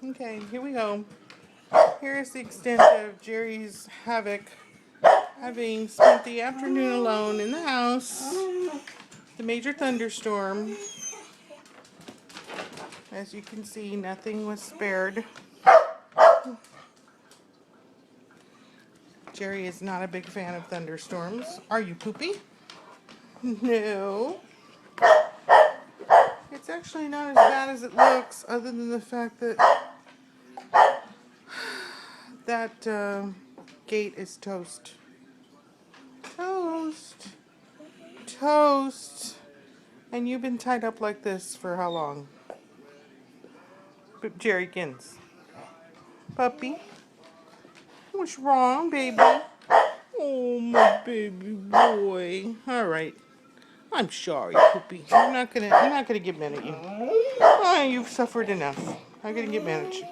Okay, here we go. Here's the extent of Jerry's havoc, having spent the afternoon alone in the house. The major thunderstorm. As you can see, nothing was spared. Jerry is not a big fan of thunderstorms. Are you, Poopy? No. It's actually not as bad as it looks, other than the fact that gate is toast. Toast. Toast. And you've been tied up like this for how long? But Jerry Gins. Puppy. What's wrong, baby? Oh, my baby boy. All right. I'm sorry, Poopy. I'm not gonna get mad at you. Oh, you've suffered enough. I'm gonna get mad at you.